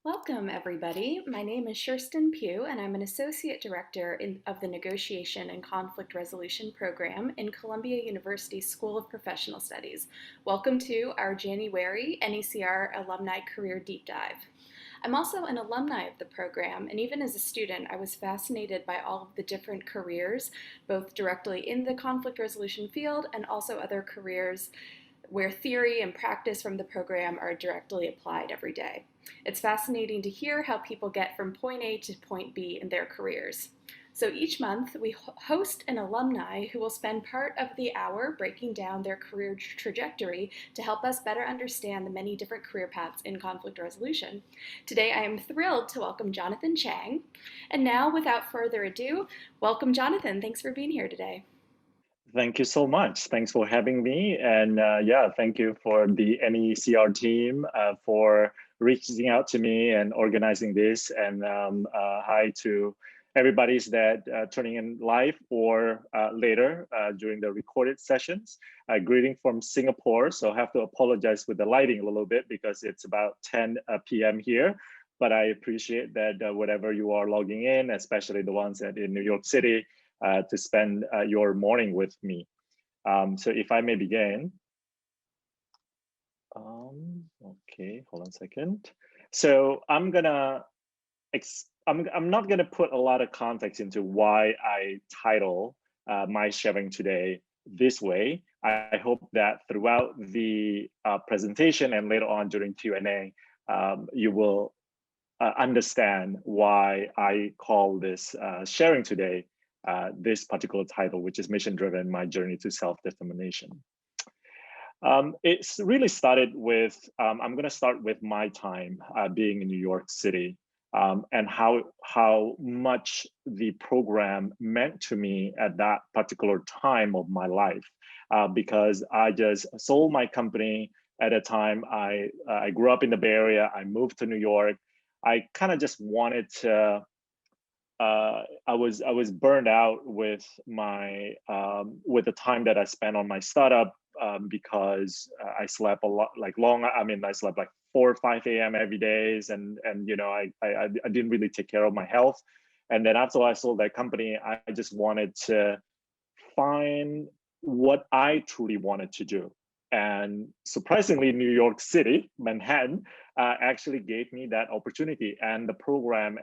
Welcome, everybody. My name is Sherston Pugh, and I'm an Associate Director of the Negotiation and Conflict Resolution Program in Columbia University School of Professional Studies. Welcome to our January NECR Alumni Career Deep Dive. I'm also an alumni of the program, and even as a student, I was fascinated by all of the different careers, both directly in the conflict resolution field and also other careers where theory and practice from the program are directly applied every day. It's fascinating to hear how people get from point A to point B in their careers. So each month, we host an alumni who will spend part of the hour breaking down their career trajectory to help us better understand the many different career paths in conflict resolution. Today, I am thrilled to welcome Jonathan Chang. And now, without further ado, welcome Jonathan. Thanks for being here today. Thank you so much. Thanks for having me. And yeah, thank you for the NECR team for reaching out to me and organizing this. And hi to everybody's that tuning in live or later during the recorded sessions. Greeting from Singapore. So I have to apologize with the lighting a little bit because it's about 10 p.m. here. But I appreciate that whatever you are logging in, especially the ones that in New York City, to spend your morning with me. So if I may begin. Okay, hold on a second. So I'm not gonna put a lot of context into why I title my sharing today this way. I hope that throughout the presentation and later on during Q&A, you will understand why I call this sharing today this particular title, which is Mission Driven, My Journey to Self-Determination. It's really started with, I'm gonna start with my time being in New York City and how much the program meant to me at that particular time of my life. Because I just sold my company at a time. I grew up in the Bay Area, I moved to New York. I kind of just wanted to I was burned out with my with the time that I spent on my startup because I slept a lot, like long. I mean, I slept like 4 or 5 a.m. every days, and you know, I didn't really take care of my health. And then after I sold that company, I just wanted to find what I truly wanted to do. And surprisingly, New York City, Manhattan, actually gave me that opportunity. And the program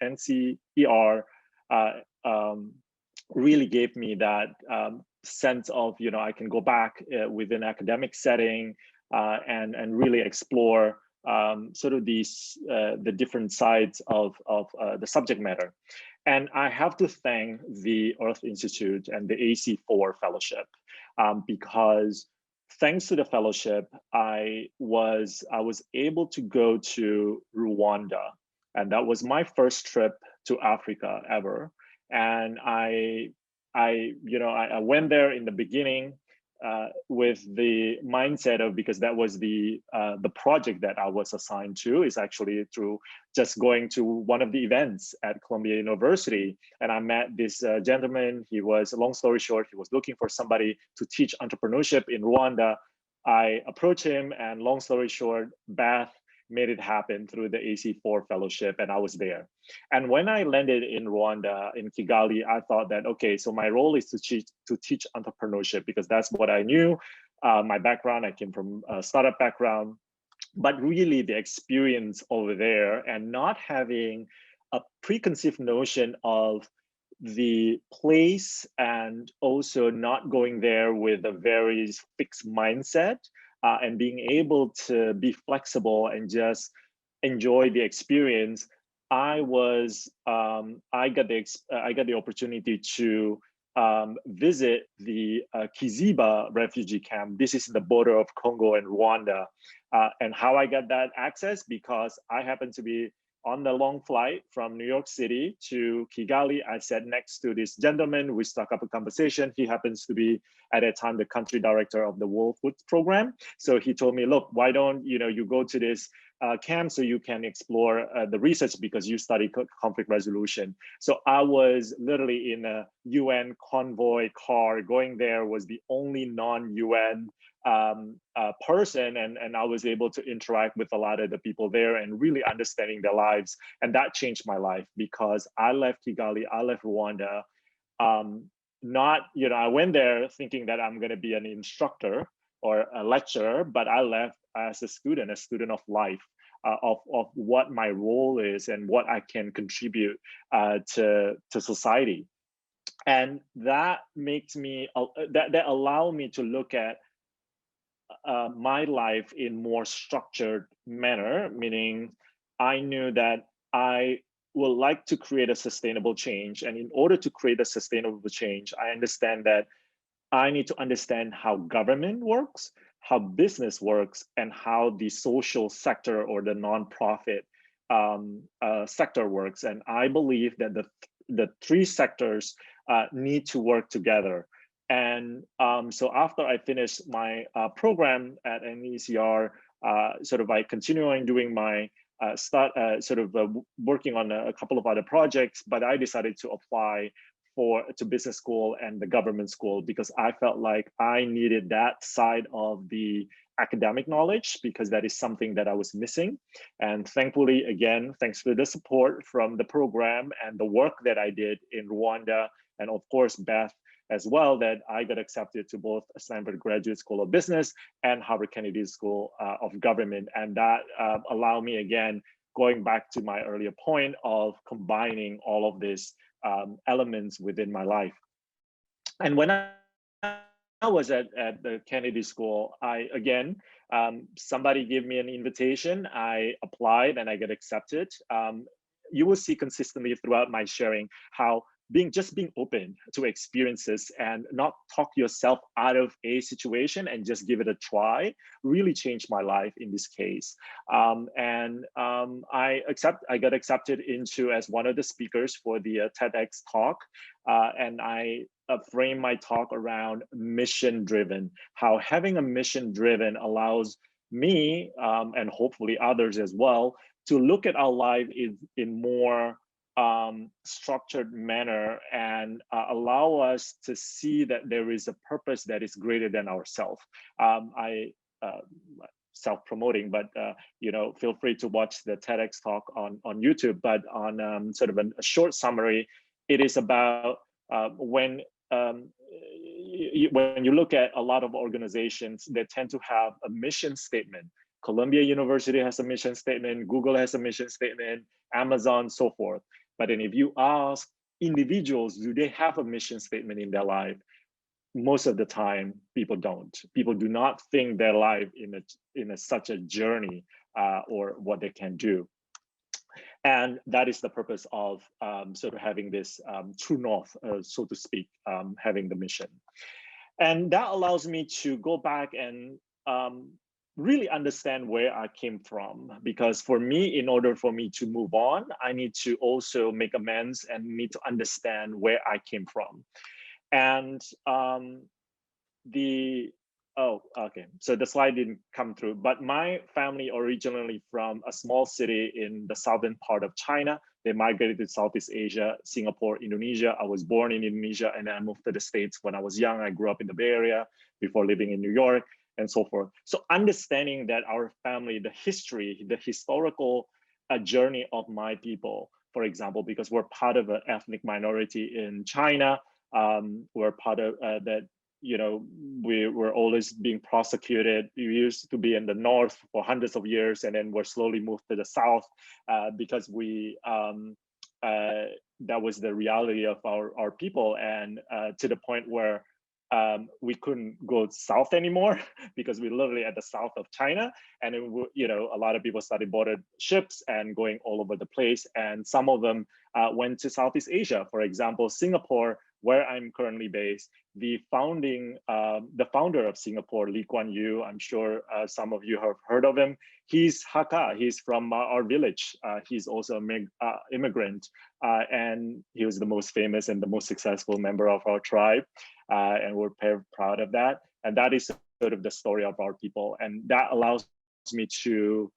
NCER really gave me that sense of, you know, I can go back within academic setting and really explore sort of these the different sides of the subject matter. And I have to thank the Earth Institute and the AC4 Fellowship because thanks to the fellowship, I was able to go to Rwanda, and that was my first trip to Africa ever. And I went there in the beginning with the mindset of, because that was the project that I was assigned to, is actually through just going to one of the events at Columbia University. And I met this gentleman. He was, long story short, he was looking for somebody to teach entrepreneurship in Rwanda. I approached him, and long story short, Beth made it happen through the AC4 fellowship, and I was there. And when I landed in Rwanda, in Kigali, I thought that, okay, so my role is to teach entrepreneurship, because that's what I knew. My background, I came from a startup background, but really the experience over there and not having a preconceived notion of the place, and also not going there with a very fixed mindset, and being able to be flexible and just enjoy the experience. I got the opportunity to visit the Kiziba refugee camp. This is the border of Congo and Rwanda. And how I got that access, because I happened to be on the long flight from New York City to Kigali. I sat next to this gentleman. We struck up a conversation. He happens to be at that time the country director of the World Food Program. So he told me, look, why don't you go to this camp so you can explore the research because you study conflict resolution. So I was literally in a UN convoy car going there, was the only non-UN person, and I was able to interact with a lot of the people there and really understanding their lives. And that changed my life because I left Kigali, I left Rwanda. Not, I went there thinking that I'm going to be an instructor or a lecturer, but I left as a student of life, of what my role is and what I can contribute to society. And that makes me, that allow me to look at my life in more structured manner, meaning I knew that I would like to create a sustainable change. And in order to create a sustainable change, I understand that I need to understand how government works, how business works, and how the social sector or the nonprofit sector works. And I believe that the three sectors need to work together. And so after I finished my program at NECR, sort of by continuing doing my working on a couple of other projects, but I decided to apply to business school and the government school because I felt like I needed that side of the academic knowledge because that is something that I was missing. And thankfully, again, thanks for the support from the program and the work that I did in Rwanda, and of course, Beth as well, that I got accepted to both Stanford Graduate School of Business and Harvard Kennedy School of Government. And that allowed me, again, going back to my earlier point of combining all of these elements within my life. And when I was at the Kennedy School, somebody gave me an invitation, I applied and I got accepted. You will see consistently throughout my sharing how just being open to experiences and not talk yourself out of a situation and just give it a try really changed my life in this case. I got accepted into as one of the speakers for the TEDx talk, and I frame my talk around mission driven, how having a mission driven allows me and hopefully others as well to look at our life in more structured manner and allow us to see that there is a purpose that is greater than ourselves. Self-promoting, but feel free to watch the TEDx talk on YouTube. But on sort of a short summary, it is about when you look at a lot of organizations, they tend to have a mission statement. Columbia University has a mission statement, Google has a mission statement, Amazon, so forth. But then if you ask individuals, do they have a mission statement in their life? Most of the time, people don't. People do not think their life in such a journey or what they can do. And that is the purpose of sort of having this true north, so to speak, having the mission. And that allows me to go back and really understand where I came from. Because for me, in order for me to move on, I need to also make amends and need to understand where I came from. And so the slide didn't come through, but my family originally from a small city in the southern part of China. They migrated to Southeast Asia, Singapore, Indonesia. I was born in Indonesia and then I moved to the States when I was young. I grew up in the Bay Area before living in New York and so forth. So understanding that our family, the history, the historical journey of my people, for example, because we're part of an ethnic minority in China, we're part of that, we were always being prosecuted. We used to be in the north for hundreds of years, and then we're slowly moved to the south because that was the reality of our people, and to the point where we couldn't go south anymore because we're literally at the south of China, and a lot of people started boarded ships and going all over the place, and some of them went to Southeast Asia. For example, Singapore, where I'm currently based, the founder of Singapore, Lee Kuan Yew, I'm sure some of you have heard of him. He's Hakka, he's from our village. He's also an immigrant, and he was the most famous and the most successful member of our tribe. And we're very proud of that. And that is sort of the story of our people. And that allows me to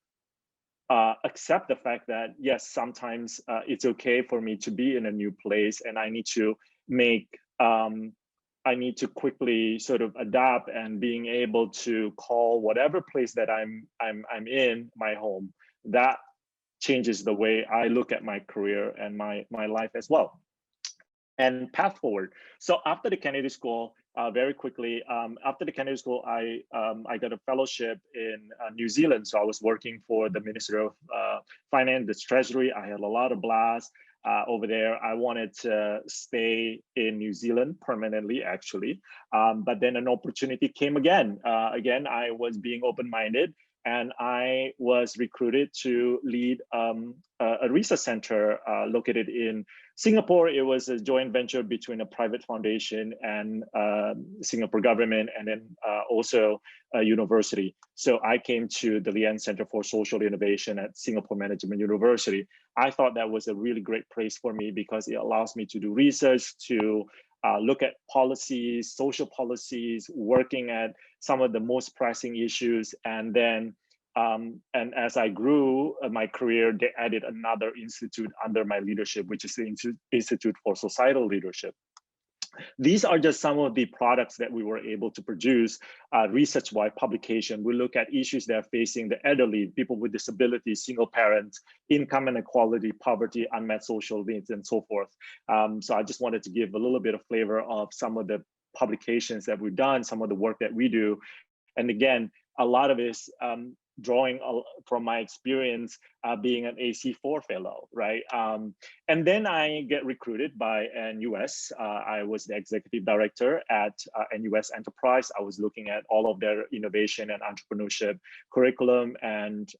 accept the fact that yes, sometimes it's okay for me to be in a new place, and I need to make I need to quickly sort of adapt, and being able to call whatever place that I'm in my home. That changes the way I look at my career and my life as well. And path forward. So after the Kennedy School, very quickly, after the Kennedy School, I got a fellowship in New Zealand. So I was working for the Ministry of Finance, the Treasury. I had a lot of blast over there. I wanted to stay in New Zealand permanently, actually. But then an opportunity came again. Again, I was being open-minded, and I was recruited to lead a research center located in Singapore. It was a joint venture between a private foundation and Singapore government, and then also a university. So I came to the Lien Center for Social Innovation at Singapore Management University. I thought that was a really great place for me because it allows me to do research, to look at policies, social policies, working at some of the most pressing issues. And then, and as I grew my career, they added another institute under my leadership, which is the Institute for Societal Leadership. These are just some of the products that we were able to produce research-wide publication. We look at issues that are facing the elderly, people with disabilities, single parents, income inequality, poverty, unmet social needs, and so forth. So I just wanted to give a little bit of flavor of some of the publications that we've done, some of the work that we do. And again, a lot of it is drawing from my experience being an AC4 fellow, right? And then I get recruited by NUS. I was the executive director at NUS Enterprise. I was looking at all of their innovation and entrepreneurship curriculum and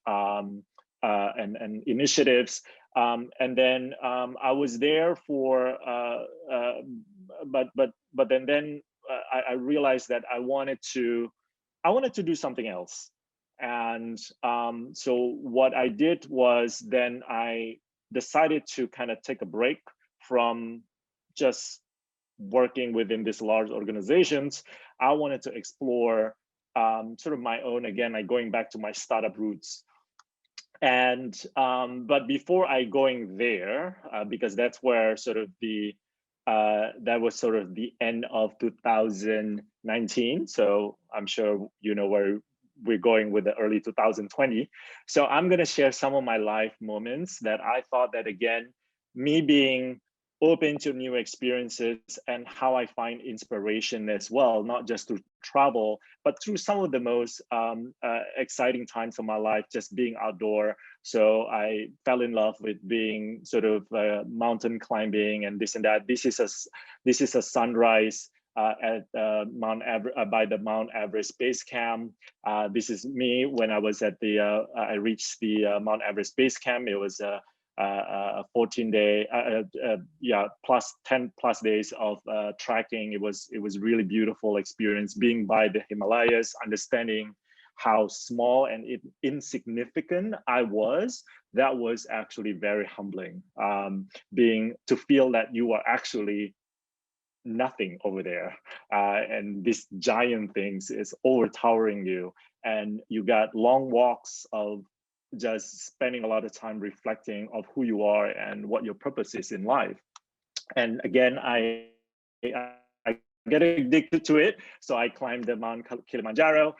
initiatives. And then I was there for, but then I realized that I wanted to do something else. And so what I did was then I decided to kind of take a break from just working within these large organizations. I wanted to explore sort of my own, again, like going back to my startup roots. And but before I going there, because that's where sort of that was sort of the end of 2019. So I'm sure you know where we're going with the early 2020. So I'm going to share some of my life moments that I thought that, again, me being open to new experiences and how I find inspiration as well, not just through travel, but through some of the most exciting times of my life, just being outdoor. So I fell in love with being sort of mountain climbing and this and that. This is a sunrise at by the Mount Everest base camp. This is me when I was at the I reached the Mount Everest base camp. It was a 14-day, plus 10 plus days of trekking. It was really beautiful experience being by the Himalayas, understanding how small and insignificant I was. That was actually very humbling. To feel that you are actually nothing over there, and this giant things is overtowering you, and you got long walks of just spending a lot of time reflecting of who you are and what your purpose is in life. And again, I get addicted to it, so I climbed the Mount Kilimanjaro.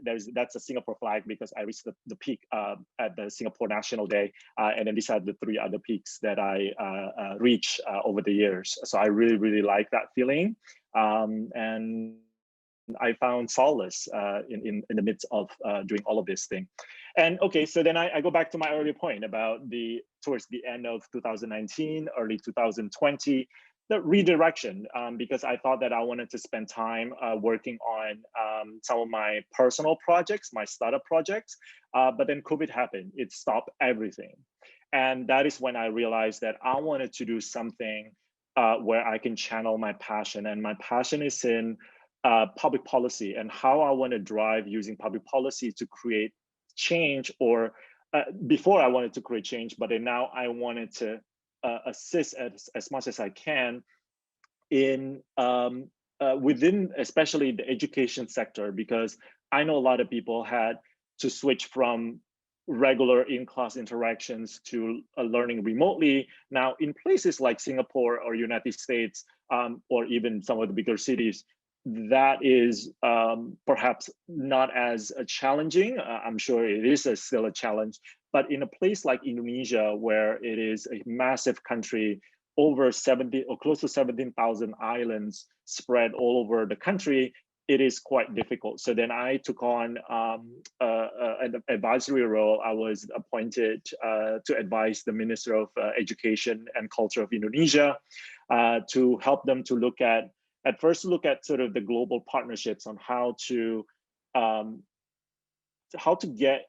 That's a Singapore flag because I reached the peak at the Singapore National Day, and then these are the 3 other peaks that I reached over the years. So I really like that feeling, and I found solace in the midst of doing all of this thing. And okay, so then I go back to my earlier point about towards the end of 2019, early 2020. The redirection, because I thought that I wanted to spend time working on some of my personal projects, my startup projects, but then COVID happened. It stopped everything. And that is when I realized that I wanted to do something where I can channel my passion. And my passion is in public policy and how I want to drive using public policy to create change, or before I wanted to create change, but then now I wanted to assist as much as I can in within especially the education sector, because I know a lot of people had to switch from regular in-class interactions to learning remotely. Now, in places like Singapore or United States, or even some of the bigger cities, that is perhaps not as challenging. I'm sure it is still a challenge, but in a place like Indonesia, where it is a massive country, over 70 or close to 17,000 islands spread all over the country, it is quite difficult. So then I took on an advisory role. I was appointed to advise the Minister of Education and Culture of Indonesia to help them to look at first look at sort of the global partnerships on how to get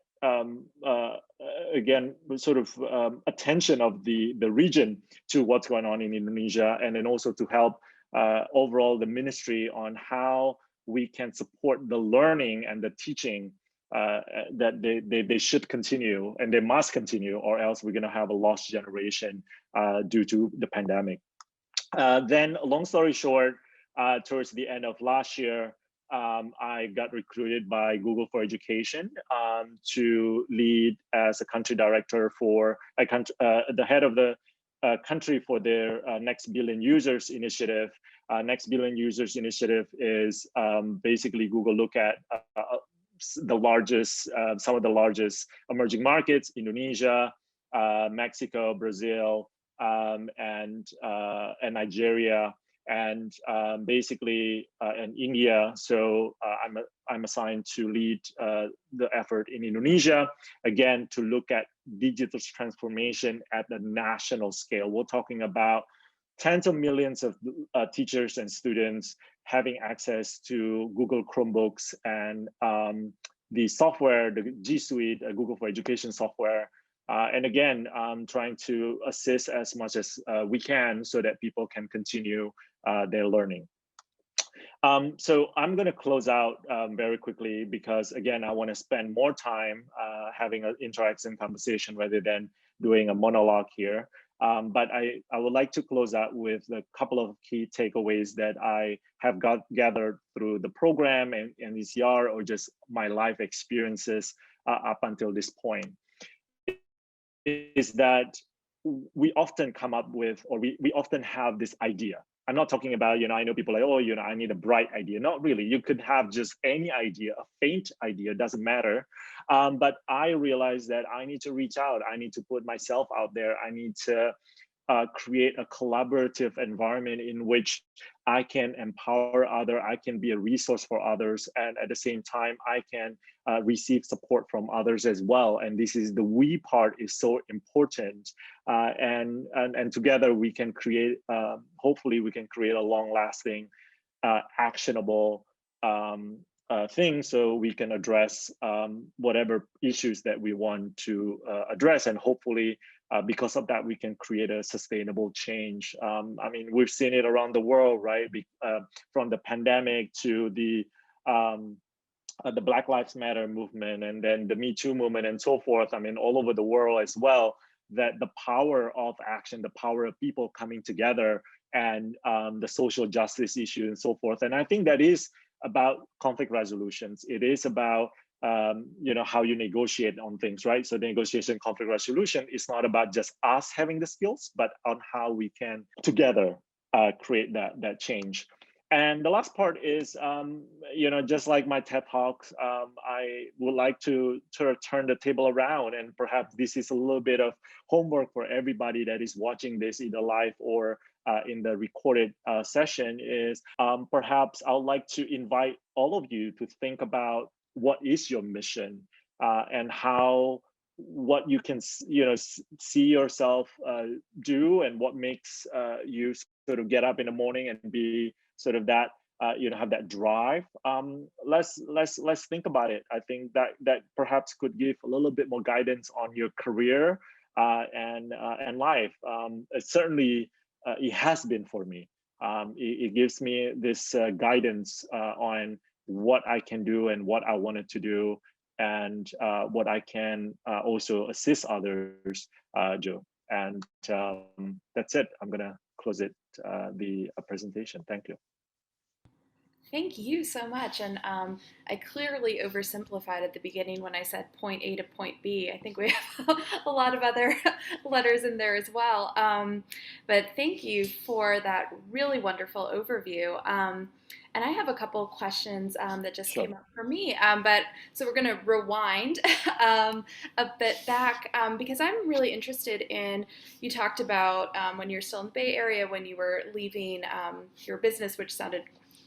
again sort of attention of the region to what's going on in Indonesia, and then also to help overall the ministry on how we can support the learning and the teaching that they should continue, and they must continue, or else we're going to have a lost generation due to the pandemic. Then, long story short, towards the end of last year, I got recruited by Google for Education to lead as a country director for the head of the country for their Next Billion Users initiative. Next Billion Users initiative is basically Google look at the largest, some of the largest emerging markets: Indonesia, Mexico, Brazil, and Nigeria, and basically and India. So I'm assigned to lead the effort in Indonesia, again, to look at digital transformation at the national scale. We're talking about tens of millions of teachers and students having access to Google Chromebooks and the software, the G Suite, Google for Education software. And again, trying to assist as much as we can so that people can continue their learning. So I'm going to close out very quickly, because again, I want to spend more time having an interactive conversation rather than doing a monologue here. But I would like to close out with a couple of key takeaways that I have gathered through the program and NECR, or just my life experiences up until this point. Is that we often come up with, or we often have this idea. I'm not talking about, I know people like, oh, I need a bright idea. Not really. You could have just any idea, a faint idea, doesn't matter. But I realized that I need to reach out. I need to put myself out there. I need to create a collaborative environment in which I can empower others, I can be a resource for others, and at the same time, I can receive support from others as well. And this is the we part is so important. And together we can create, hopefully we can create a long-lasting, actionable thing, so we can address whatever issues that we want to address, and hopefully because of that, we can create a sustainable change. I mean, we've seen it around the world, right? From the pandemic to the Black Lives Matter movement, and then the Me Too movement, and so forth. I mean, all over the world as well, that the power of action, the power of people coming together, and the social justice issue and so forth. And I think that is about conflict resolutions. It is about how you negotiate on things, right? So the negotiation, conflict resolution is not about just us having the skills, but on how we can together create that change. And the last part is, just like my TED Talks, I would like to sort of turn the table around, and perhaps this is a little bit of homework for everybody that is watching this either live or in the recorded session, is perhaps I would like to invite all of you to think about what is your mission, and what you can see yourself do, and what makes you sort of get up in the morning and be sort of that have that drive. Let's think about it. I think that perhaps could give a little bit more guidance on your career and life. Certainly it has been for me. It gives me this guidance on what I can do and what I wanted to do, and what I can also assist others do. And that's it. I'm gonna close it, the presentation. Thank you. Thank you so much. And I clearly oversimplified at the beginning when I said point A to point B. I think we have a lot of other letters in there as well. But thank you for that really wonderful overview. And I have a couple of questions that just Sure. came up for me. But so we're going to rewind a bit back because I'm really interested in. You talked about when you're still in the Bay Area, when you were leaving your business, which sounded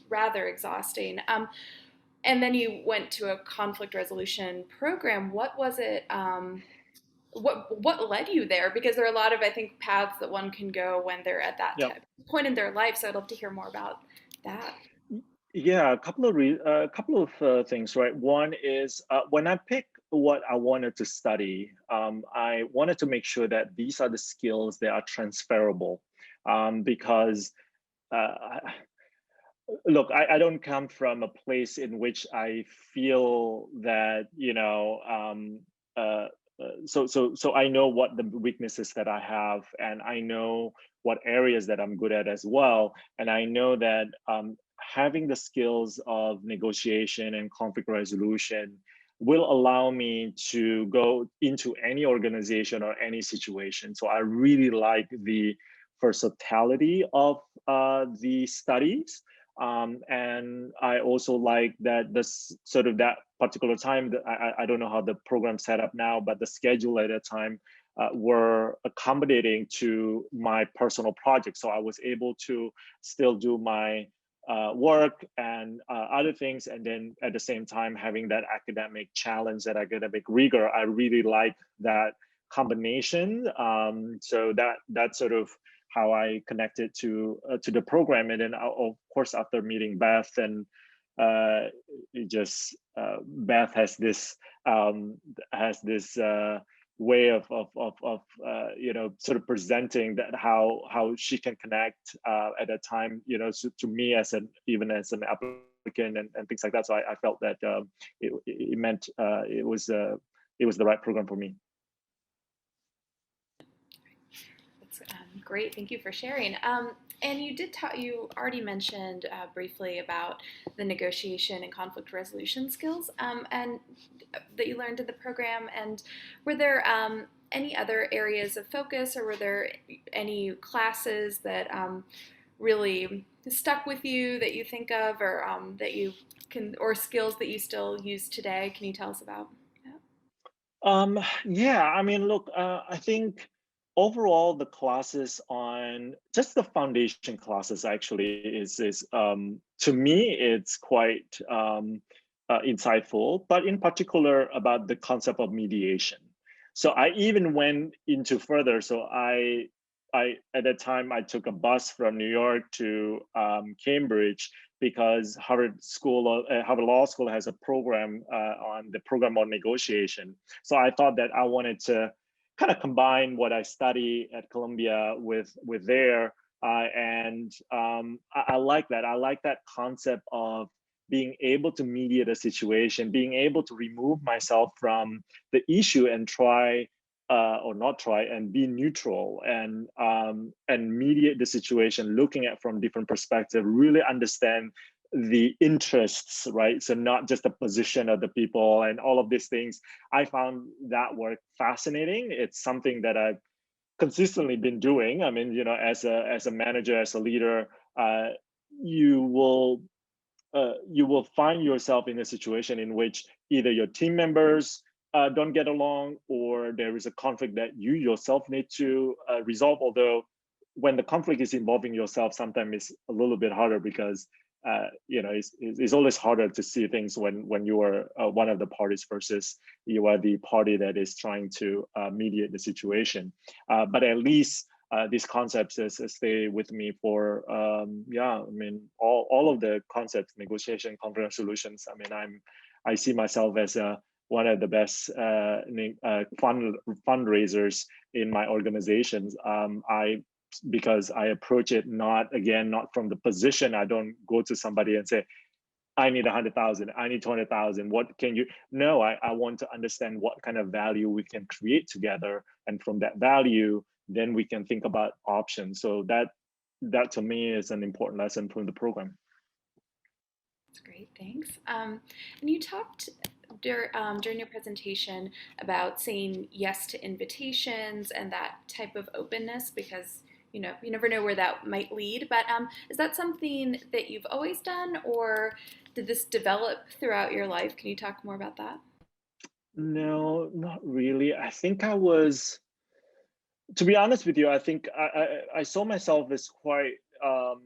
rather exhausting. And then you went to a conflict resolution program. What was it? What led you there? Because there are a lot of, I think, paths that one can go when they're at that Yep. point in their life. So I'd love to hear more about that. Yeah, a couple of things, right? One is when I picked what I wanted to study, I wanted to make sure that these are the skills that are transferable, because uh, look, I don't come from a place in which I feel that so I know what the weaknesses that I have, and I know what areas that I'm good at as well, and I know that having the skills of negotiation and conflict resolution will allow me to go into any organization or any situation. So I really like the versatility of the studies, and I also like that this sort of that particular time that I don't know how the program set up now, but the schedule at that time were accommodating to my personal projects. So I was able to still do my work and other things, and then at the same time having that academic challenge, that academic rigor. I really like that combination. So that sort of how I connected to the program, and then of course after meeting Beth, and it just Beth has this way of sort of presenting that how she can connect at that time, to me as an even as an applicant, and things like that. So I felt that it meant it was the right program for me. That's great. Thank you for sharing. And you did talk. You already mentioned briefly about the negotiation and conflict resolution skills, and that you learned in the program. And were there any other areas of focus, or were there any classes that really stuck with you that you think of, or that you can, or skills that you still use today? Can you tell us about that? Yeah, I mean, look, I think overall the classes on just the foundation classes actually is to me it's quite insightful, but in particular about the concept of mediation. So I even went into further. So I at that time I took a bus from New York to Cambridge, because Harvard Law School has a program on the program on negotiation. So I thought that I wanted to kind of combine what I study at Columbia with there, and I like that. I like that concept of being able to mediate a situation, being able to remove myself from the issue and try or not try and be neutral, and mediate the situation, looking at from different perspective, really understand the interests, right? So not just the position of the people and all of these things. I found that work fascinating. It's something that I've consistently been doing. I mean, as a manager, as a leader, you will you will find yourself in a situation in which either your team members don't get along, or there is a conflict that you yourself need to resolve. Although when the conflict is involving yourself, sometimes it's a little bit harder, because it's always harder to see things when you are one of the parties versus you are the party that is trying to mediate the situation. But at least these concepts stay with me for yeah, I mean, all of the concepts, negotiation, conflict solutions. I mean, I see myself as one of the best fundraisers in my organizations. I Because I approach it not from the position. I don't go to somebody and say, I need 100,000, I need 200,000. What can you? No, I want to understand what kind of value we can create together, and from that value, then we can think about options. So that to me is an important lesson from the program. That's great, thanks. And you talked during your presentation about saying yes to invitations and that type of openness because you never know where that might lead. But is that something that you've always done, or did this develop throughout your life? Can you talk more about that? No, not really. I think I was, to be honest with you, I think I saw myself as quite um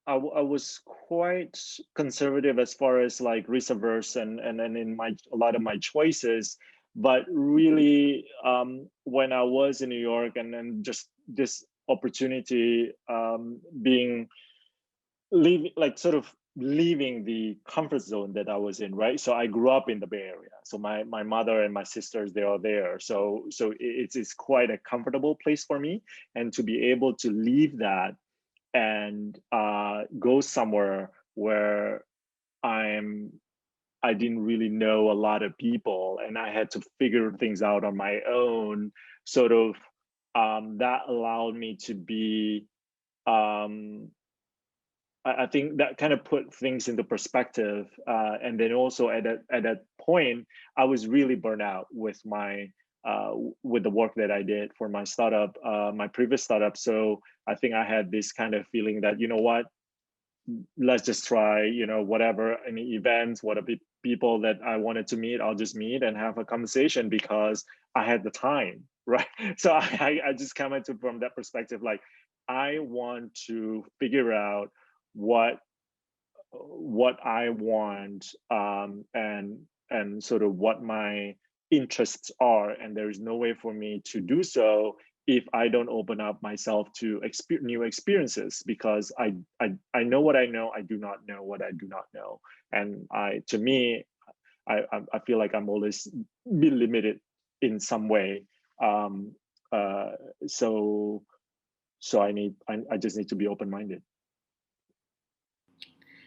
I was quite conservative as far as like risk averse and in my a lot of my choices. But really, when I was in New York and then just this opportunity, being leaving, like sort of leaving the comfort zone that I was in, right? So I grew up in the Bay Area. So my mother and my sisters, they are there. So it's quite a comfortable place for me, and to be able to leave that and go somewhere where I'm I didn't really know a lot of people and I had to figure things out on my own. Sort of that allowed me to be. Um, I think that kind of put things into perspective, and then also at that point, I was really burnt out with the work that I did for my startup, my previous startup. So I think I had this kind of feeling that, you know what, let's just try, whatever, any events, whatever people that I wanted to meet, I'll just meet and have a conversation because I had the time, right? So I just come into from that perspective, like I want to figure out what I want, and sort of what my interests are, and there is no way for me to do so if I don't open up myself to new experiences, because I know what I know. I do not know what I do not know, and to me, I feel like I'm always be limited in some way. Um, uh, so I just need to be open minded.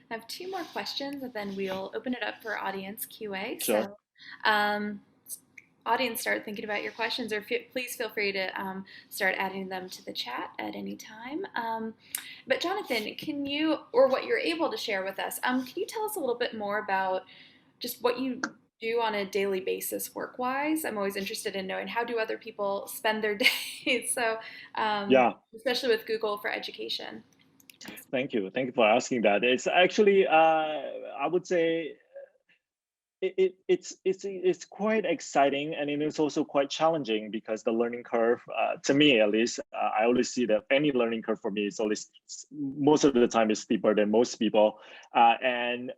I have two more questions, and then we'll open it up for audience QA. Sure. So, um, audience, start thinking about your questions, or please feel free to start adding them to the chat at any time. But Jonathan, can you, or what you're able to share with us, can you tell us a little bit more about just what you do on a daily basis work-wise? I'm always interested in knowing how do other people spend their days. So, Yeah. especially with Google for Education. Tell us. Thank you. Thank you for asking that. It's actually, I would say, it's quite exciting, and it is also quite challenging because the learning curve, to me at least, I always see that any learning curve for me is always, most of the time, is steeper than most people. And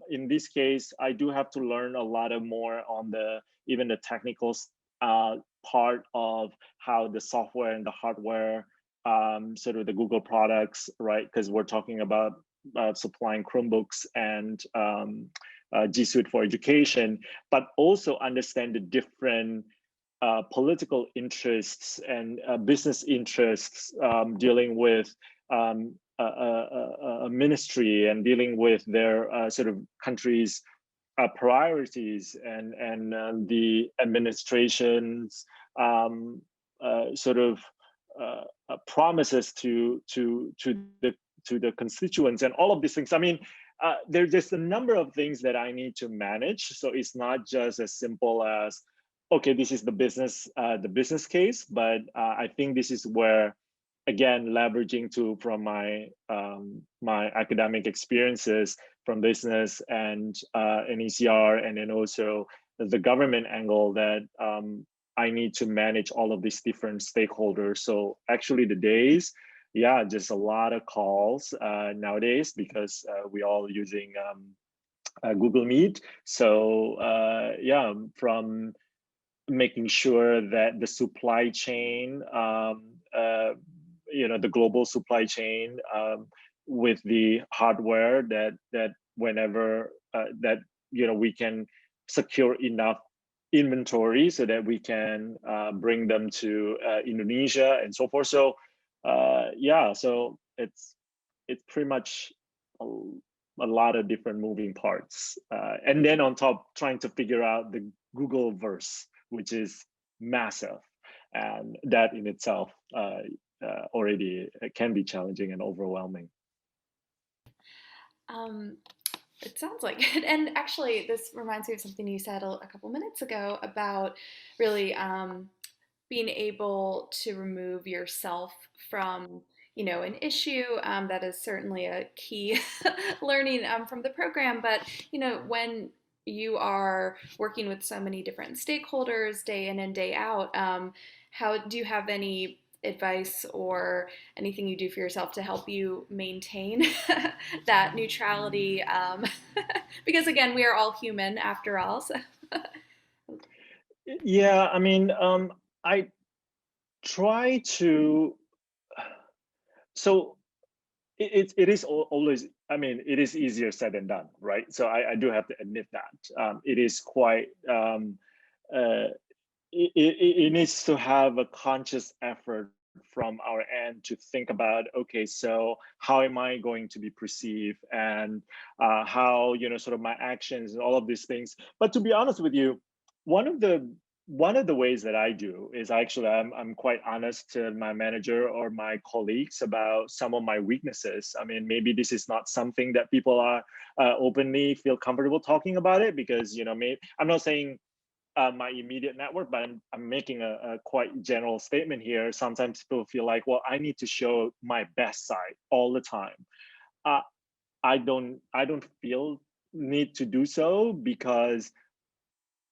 in this case, I do have to learn a lot of more on the even the technical part of how the software and the hardware, sort of the Google products, right? Because we're talking about supplying Chromebooks and G Suite for Education, but also understand the different political interests and business interests, dealing with a ministry and dealing with their sort of country's priorities and the administration's sort of promises to the constituents and all of these things. I mean, there's just a number of things that I need to manage. So it's not just as simple as, okay, this is the business case, but I think this is where, again, leveraging from my academic experiences from business and NECR, and then also the government angle, that I need to manage all of these different stakeholders. So actually, the days, yeah, just a lot of calls nowadays because we all using Google Meet. So yeah, from making sure that the supply chain, the global supply chain, with the hardware, that whenever that we can secure enough inventory so that we can bring them to Indonesia and so forth. So yeah, so it's pretty much a lot of different moving parts, and then on top trying to figure out the Google verse, which is massive, and that in itself already can be challenging and overwhelming. Um, it sounds like it. And actually, this reminds me of something you said a couple minutes ago about really being able to remove yourself from an issue. That is certainly a key learning from the program. But when you are working with so many different stakeholders day in and day out, how do you have any advice or anything you do for yourself to help you maintain that neutrality? Because again, we are all human after all. So. Yeah, I mean, I try to. So it is always. I mean, it is easier said than done, right? So I do have to admit that it is quite. Uh, it needs to have a conscious effort from our end to think about, okay, so how am I going to be perceived, and how, sort of my actions and all of these things. But to be honest with you, one of the one of the ways that I do is actually I'm quite honest to my manager or my colleagues about some of my weaknesses. I mean, maybe this is not something that people are openly feel comfortable talking about it, because maybe I'm not saying my immediate network, but I'm making a quite general statement here. Sometimes people feel like, well, I need to show my best side all the time. Uh, I don't feel need to do so, because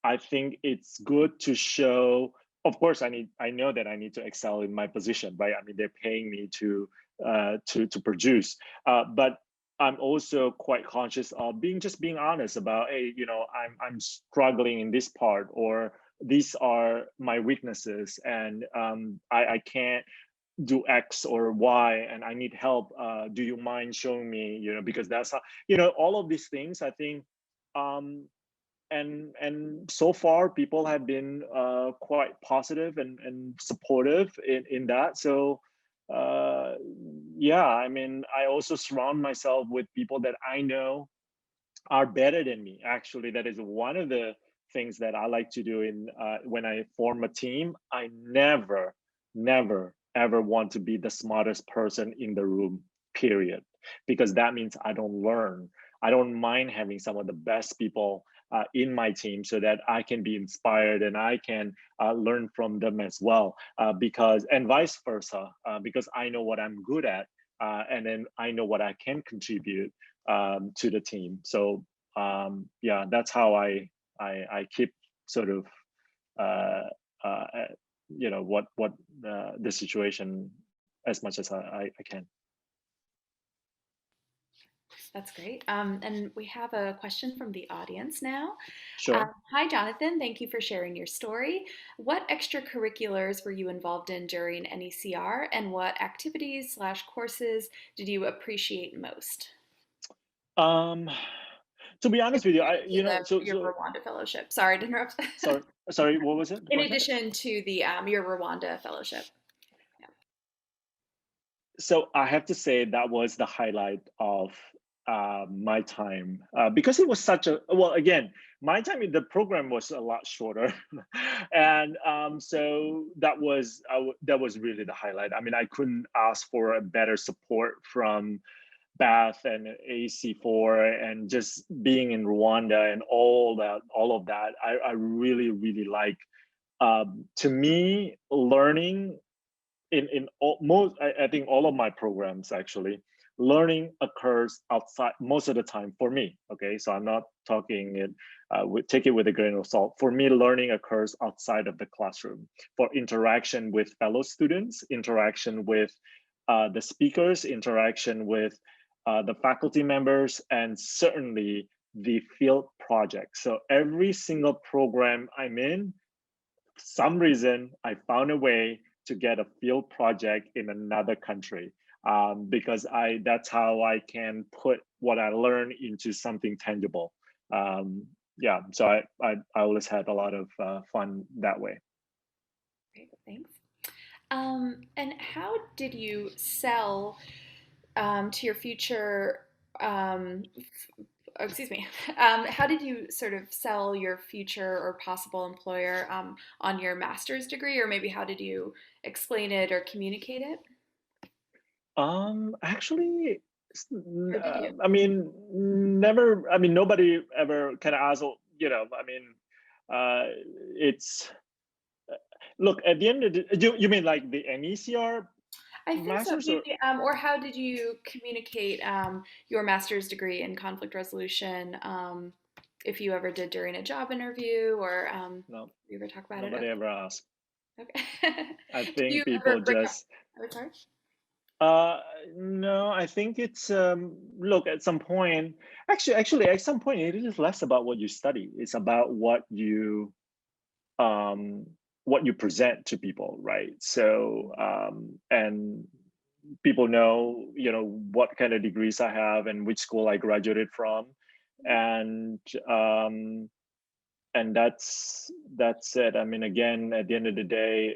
I think it's good to show. Of course, I know that I need to excel in my position, right? I mean, they're paying me to produce, but I'm also quite conscious of being honest about, hey, I'm struggling in this part, or these are my weaknesses, and I can't do X or Y, and I need help. Do you mind showing me? Because that's how, all of these things. I think um, and so far people have been quite positive and supportive in that. So uh, yeah, I mean, I also surround myself with people that I know are better than me. Actually, that is one of the things that I like to do in when I form a team. I never ever want to be the smartest person in the room, period, because that means I don't learn. I don't mind having some of the best people in my team, so that I can be inspired and I can learn from them as well, because and vice versa, because I know what I'm good at, and then I know what I can contribute to the team. So yeah, that's how I keep sort of uh, uh, what the situation as much as I can. That's great. And we have a question from the audience now. Sure. Hi, Jonathan. Thank you for sharing your story. What extracurriculars were you involved in during NECR, and what activities/courses did you appreciate most? Um, to be In honest with you, I addition to your so Rwanda fellowship. Sorry to interrupt. sorry, what was it, the In question? addition to the your Rwanda fellowship. Yeah. So I have to say that was the highlight of my time, because it was such a well. Again, my time in the program was a lot shorter, and so that was really the highlight. I mean, I couldn't ask for a better support from Bath and AC4, and just being in Rwanda and all of that. I really like. To me, learning in all, most I think all of my programs, actually, learning occurs outside most of the time for me. Okay, so I'm not talking it take it with a grain of salt. For me, learning occurs outside of the classroom, for interaction with fellow students, interaction with the speakers, interaction with the faculty members, and certainly the field project. So every single program I'm in, some reason I found a way to get a field project in another country, because I that's how I can put what I learn into something tangible. Yeah, so I always had a lot of fun that way. Great. Thanks. And how did you sell to your future? Excuse me. How did you sort of sell your future or possible employer on your master's degree, or maybe how did you explain it or communicate it? Actually, or did you? I mean, never. I mean, nobody ever kind of asked. I mean, it's look at the end of the. You mean like the NECR I think so. masters or Or how did you communicate your master's degree in conflict resolution? If you ever did during a job interview, or no? you ever talk about it? Nobody ever asked. Okay. I Did think you people ever bring up? just. Oh, sorry. Uh, no, I think it's look at some point. Actually, at some point, it is less about what you study. It's about um, what you present to people, right? So and people know, what kind of degrees I have and which school I graduated from, and um, and that's it. I mean, again, at the end of the day,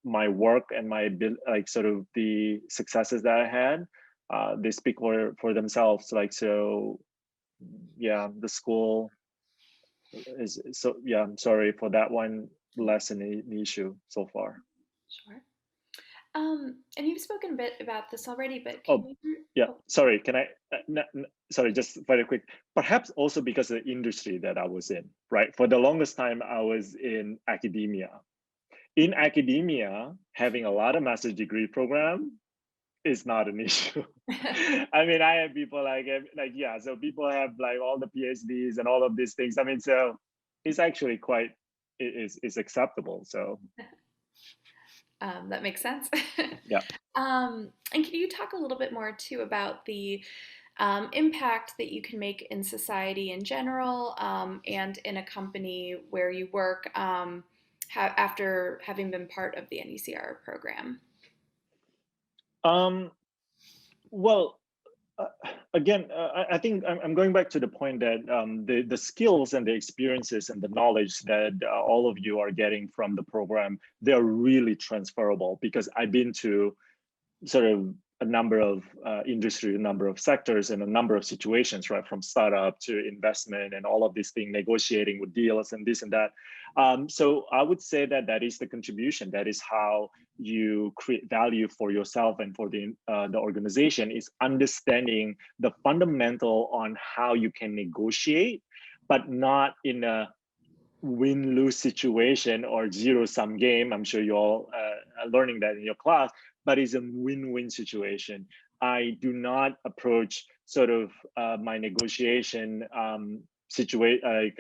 my work and like sort of the successes that I had, they speak for themselves. Like so, yeah, the school is so. Yeah, I'm sorry for that one. Less an issue so far. Sure. And you've spoken a bit about this already, but can Oh, you? yeah. Oh, Sorry. Can I? Sorry, just very quick. Perhaps also because of the industry that I was in, right? For the longest time, I was in academia. In academia, having a lot of master's degree program is not an issue. I mean, I have people like yeah, so people have like all the PhDs and all of these things. I mean, so it's actually quite is acceptable. So that makes sense. yeah. And can you talk a little bit more too about the impact that you can make in society in general, and in a company where you work, after having been part of the NECR program? Um, well, uh, again, I think I'm going back to the point that the skills and the experiences and the knowledge that all of you are getting from the program, they're really transferable because I've been to sort of a number of industry, a number of sectors, and a number of situations, right, from startup to investment and all of these things, negotiating with deals and this and that. So I would say that that is the contribution. That is how you create value for yourself and for the organization, is understanding the fundamental on how you can negotiate, but not in a win-lose situation or zero-sum game. I'm sure you all are learning that in your class, but it's a win-win situation. I do not approach sort of my negotiation situation like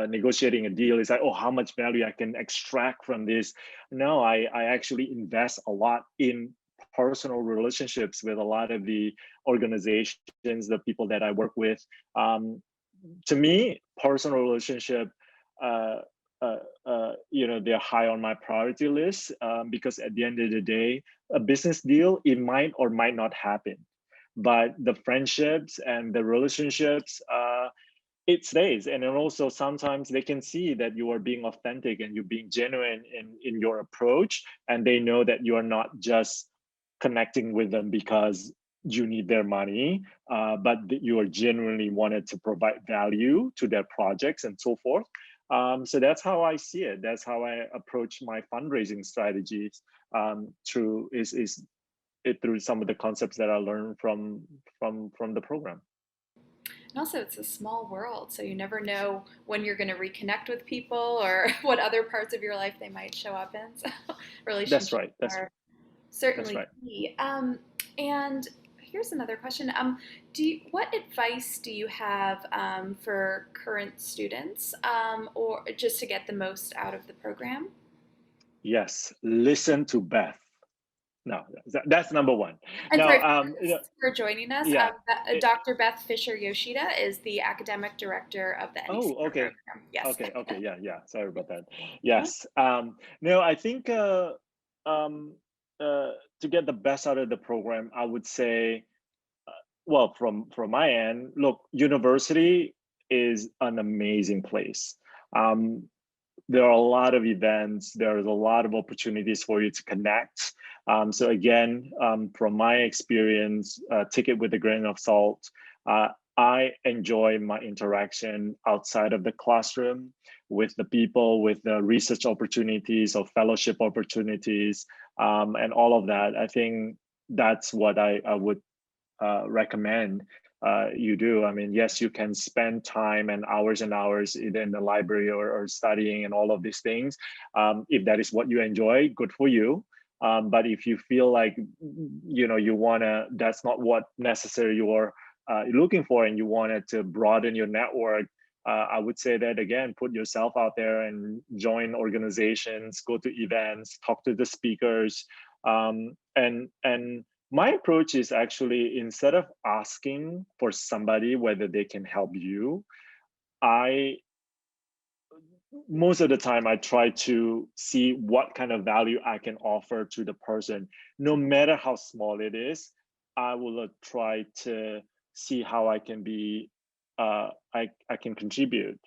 negotiating a deal is like, oh, how much value I can extract from this. No, I actually invest a lot in personal relationships with a lot of the organizations, the people that I work with. To me, personal relationship, uh, they're high on my priority list, because at the end of the day, a business deal, it might or might not happen, but the friendships and the relationships, it stays. And then also sometimes they can see that you are being authentic and you're being genuine in your approach, and they know that you are not just connecting with them because you need their money, but that you are genuinely wanted to provide value to their projects and so forth. So that's how I see it. That's how I approach my fundraising strategies, through is it through some of the concepts that I learned from the program. And also, it's a small world, so you never know when you're going to reconnect with people or what other parts of your life they might show up in. So That's relationships right. That's are that's certainly right. key. And here's another question. What advice do you have, for current students, or just to get the most out of the program? Yes, listen to Beth. No, that's number one. And Now, sorry for joining us. yeah. Dr. Beth Fisher Yoshida is the academic director of the Oh, NECR okay. program. Yes. Okay. Yeah. Sorry about that. Yes. No, I think um, to get the best out of the program, I would say, well, from my end, look, university is an amazing place. Um, there are a lot of events. There's a lot of opportunities for you to connect. So again, from my experience, take it with a grain of salt. Uh, I enjoy my interaction outside of the classroom with the people, with the research opportunities or fellowship opportunities, and all of that. I think that's what I would recommend you do. I mean, yes, you can spend time and hours either in the library or studying and all of these things. If that is what you enjoy, good for you. But if you feel like, you wanna, that's not what necessarily you're looking for, and you wanted to broaden your network, I would say that again, put yourself out there and join organizations, go to events, talk to the speakers, and my approach is actually, instead of asking for somebody whether they can help you, I most of the time I try to see what kind of value I can offer to the person, no matter how small it is. I will try to see how I can be, I can contribute,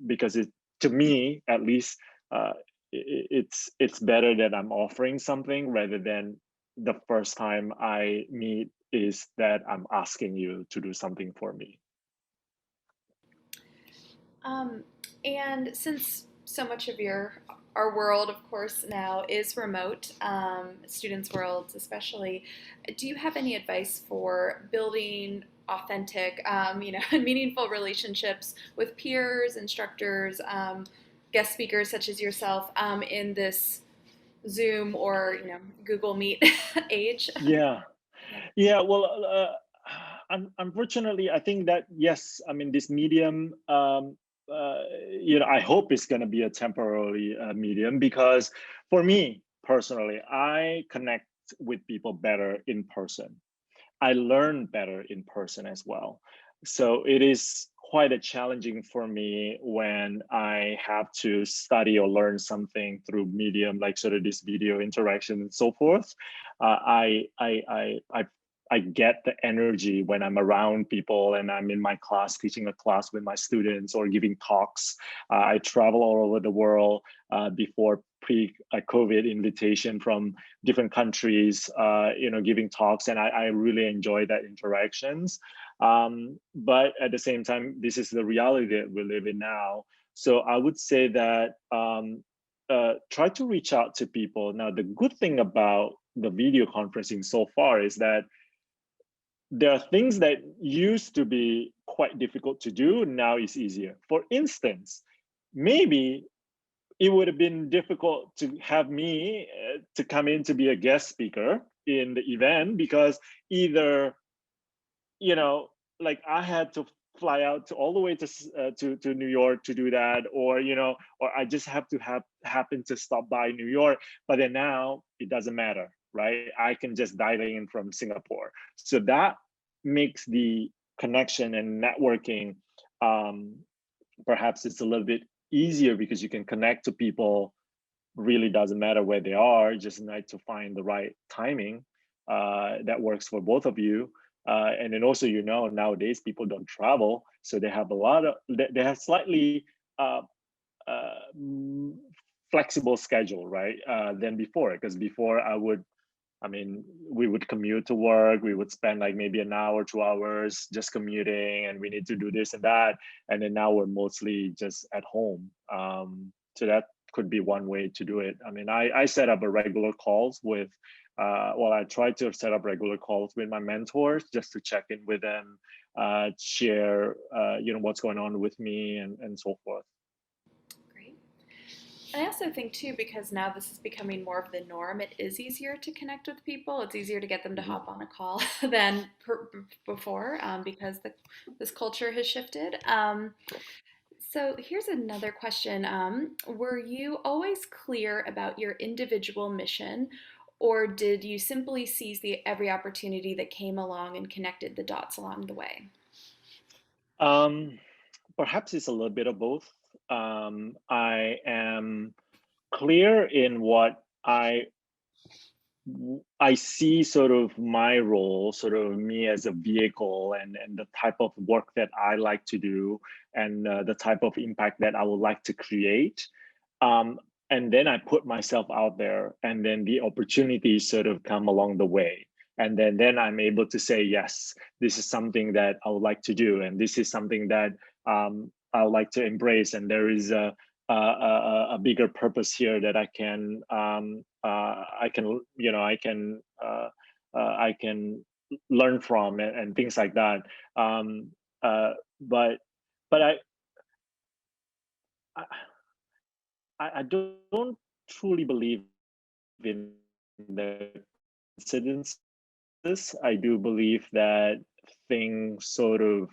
because it, to me at least, uh, it's better that I'm offering something rather than the first time I meet is that I'm asking you to do something for me. Um, and since so much of our world, of course, now is remote, students' worlds especially, do you have any advice for building authentic, meaningful relationships with peers, instructors, guest speakers such as yourself, in this Zoom or Google Meet age? Yeah. Yeah. Yeah, well, unfortunately, I think that yes, I mean this medium, I hope it's going to be a temporary medium, because for me personally, I connect with people better in person. I learn better in person as well. So it is quite a challenging for me when I have to study or learn something through medium, like sort of this video interaction and so forth. I get the energy when I'm around people and I'm in my class, teaching a class with my students or giving talks. I travel all over the world before pre-COVID invitation from different countries, giving talks, and I really enjoy that interactions. But at the same time, this is the reality that we live in now. So I would say that try to reach out to people. Now, the good thing about the video conferencing so far is that there are things that used to be quite difficult to do, now it's easier. For instance, maybe it would have been difficult to have me to come in to be a guest speaker in the event, because either, you know like I had to fly out to all the way to New York to do that, or I just have to have happen to stop by New York. But then now it doesn't matter, right? I can just dial in from Singapore. So that makes the connection and networking, um, perhaps it's a little bit easier, because you can connect to people. Really doesn't matter where they are, just need to find the right timing that works for both of you. And then also, nowadays people don't travel, so they have a lot of they have slightly uh, uh, flexible schedule, right? Than before, because before we would commute to work. We would spend like maybe an hour, 2 hours just commuting, and we need to do this and that. And then now we're mostly just at home. So that could be one way to do it. I mean, I set up a regular calls with, I try to set up regular calls with my mentors just to check in with them, share, what's going on with me and so forth. Great. I also think too, because now this is becoming more of the norm, it is easier to connect with people. It's easier to get them to Mhm. hop on a call than before, because this culture has shifted. So here's another question. Were you always clear about your individual mission, or did you simply seize every opportunity that came along and connected the dots along the way? Um, Perhaps it's a little bit of both. I am clear in what I see, sort of my role, sort of me as a vehicle, and the type of work that I like to do, and the type of impact that I would like to create. Um, and then I put myself out there, and then the opportunities sort of come along the way. And then I'm able to say, yes, this is something that I would like to do, and this is something that I would like to embrace. And there is a bigger purpose here that I can learn from and things like that. Um, but I I don't truly believe in the coincidences. I do believe that things sort of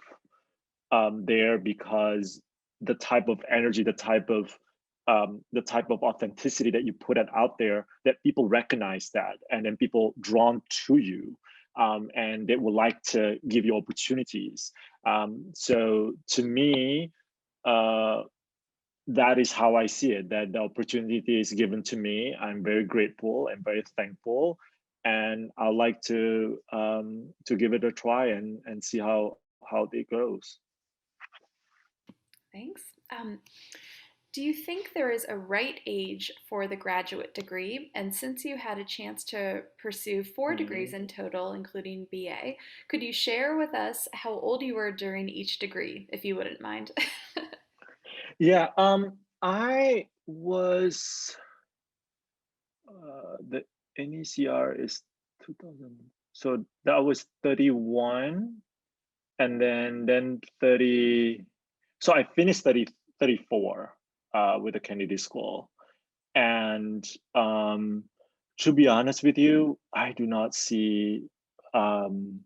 there because the type of energy, the type of authenticity that you put it out there, that people recognize that, and then people drawn to you, and they would like to give you opportunities. So to me, uh, that is how I see it. That the opportunity is given to me. I'm very grateful and very thankful, and I like to give it a try and see how it goes. Thanks. Do you think there is a right age for the graduate degree? And since you had a chance to pursue 4 degrees Mhm. in total, including BA, could you share with us how old you were during each degree, if you wouldn't mind? Yeah, I was the NECR is 2000, so that was 31, and then 30. So I finished 34 with the Kennedy School, and to be honest with you, I do not see um,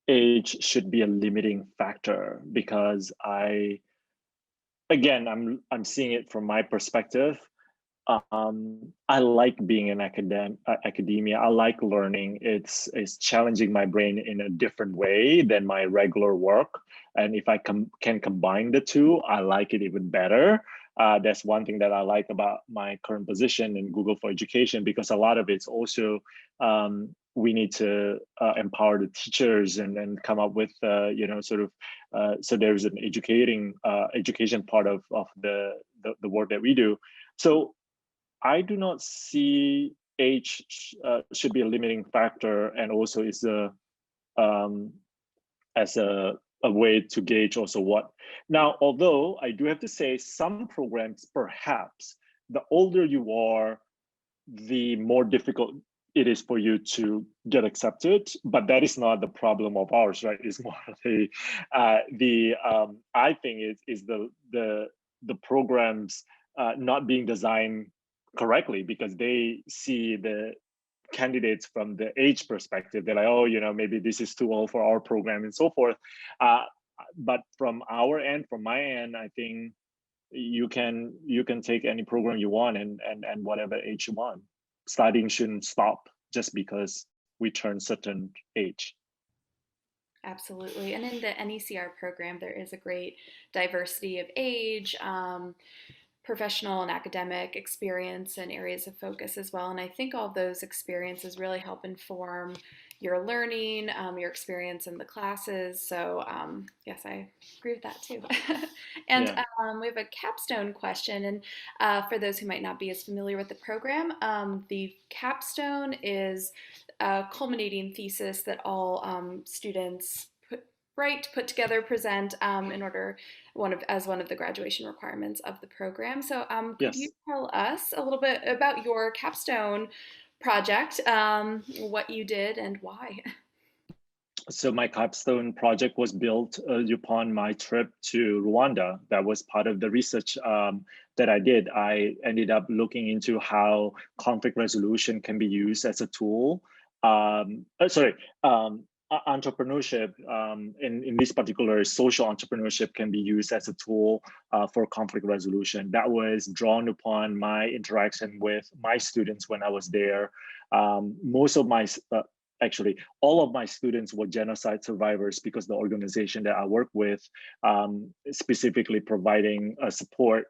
age should be a limiting factor because I'm seeing it from my perspective. I like being in academia. I like learning. It's challenging my brain in a different way than my regular work. And if I can combine the two, I like it even better. That's one thing that I like about my current position in Google for Education, because a lot of it's also we need to empower the teachers and come up with sort of so there's an education part of the work that we do. So I do not see age should be a limiting factor, and also is a um, as a way to gauge also what. Now, although I do have to say, some programs perhaps the older you are, the more difficult it is for you to get accepted. But that is not the problem of ours, right? It's more the I think is the programs not being designed correctly, because they see the candidates from the age perspective. They're like, oh, maybe this is too old for our program and so forth. Uh, but from our end, from my end, I think you can take any program you want and whatever age you want. Studying shouldn't stop just because we turn certain age. Absolutely. And in the NECR program, there is a great diversity of age, professional and academic experience, and areas of focus as well. And I think all of those experiences really help inform your learning, your experience in the classes. So, yes, I agree with that too. And Yeah. we have a capstone question. And for those who might not be as familiar with the program, the capstone is a culminating thesis that all students put together, present in order as one of the graduation requirements of the program. So, could you Yes. tell us a little bit about your capstone project, what you did, and why? So my capstone project was built upon my trip to Rwanda. That was part of the research that I did. I ended up looking into how conflict resolution can be used as a tool. Entrepreneurship, in this particular, social entrepreneurship can be used as a tool for conflict resolution. That was drawn upon my interaction with my students when I was there. Most of my Actually, all of my students were genocide survivors, because the organization that I work with specifically providing support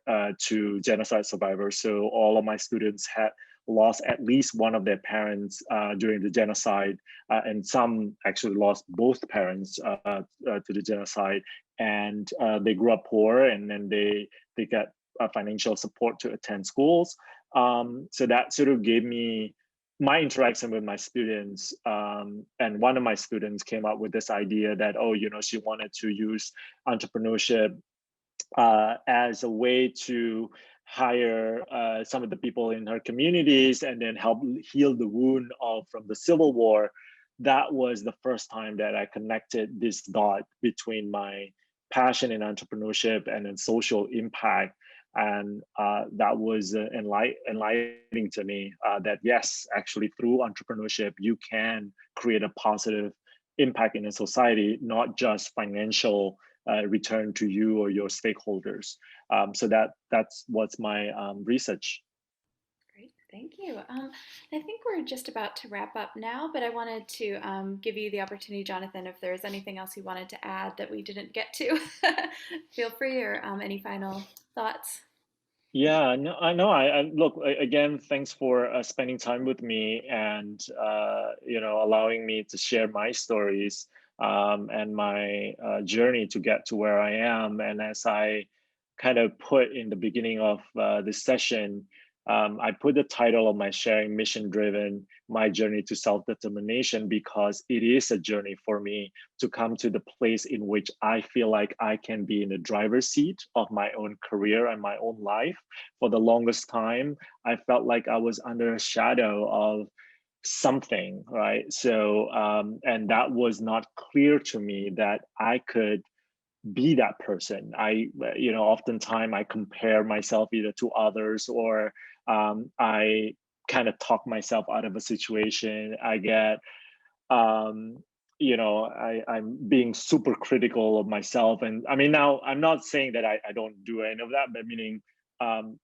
to genocide survivors. So all of my students had lost at least one of their parents during the genocide, and some actually lost both parents to the genocide. And they grew up poor, and then they got financial support to attend schools. So that sort of gave me my interaction with my students, and one of my students came up with this idea that, oh, she wanted to use entrepreneurship as a way to hire some of the people in her communities and then help heal the wound from the Civil War. that was the first time that I connected this dot between my passion in entrepreneurship and then social impact. And that was enlightening to me, that yes, actually through entrepreneurship, you can create a positive impact in a society, not just financial return to you or your stakeholders. So that's what's my research. Great, thank you. I think we're just about to wrap up now, but I wanted to give you the opportunity, Jonathan, if there's anything else you wanted to add that we didn't get to, feel free, or any final thoughts. Yeah, no, I know. I look again. Thanks for spending time with me and allowing me to share my stories and my journey to get to where I am. And as I kind of put in the beginning of this session, I put the title of my sharing mission driven, my journey to self determination, because it is a journey for me to come to the place in which I feel like I can be in the driver's seat of my own career and my own life. For the longest time, I felt like I was under a shadow of something, right? So, and that was not clear to me that I could be that person. Oftentimes I compare myself either to others or I kind of talk myself out of a situation. I get I'm being super critical of myself. And I mean, now I'm not saying that I don't do any of that, but meaning um,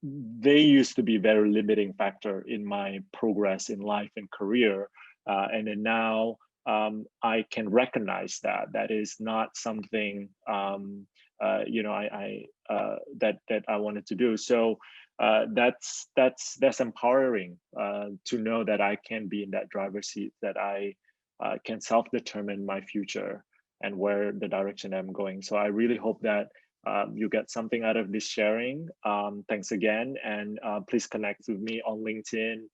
they used to be very limiting factor in my progress in life and career. And then now I can recognize that that is not something that I wanted to do. So that's empowering to know that I can be in that driver's seat, that I can self-determine my future and where the direction I'm going. So I really hope that you get something out of this sharing. Thanks again, and please connect with me on LinkedIn.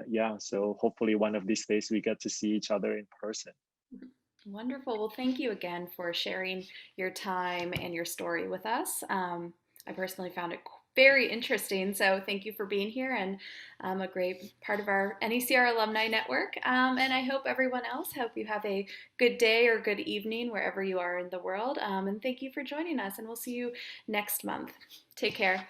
Yeah, so hopefully one of these days we get to see each other in person. Wonderful. Well, thank you again for sharing your time and your story with us. I personally found it very interesting, so thank you for being here and a great part of our NECR alumni network. And I hope everyone else, hope you have a good day or good evening wherever you are in the world. And thank you for joining us, and we'll see you next month. Take care.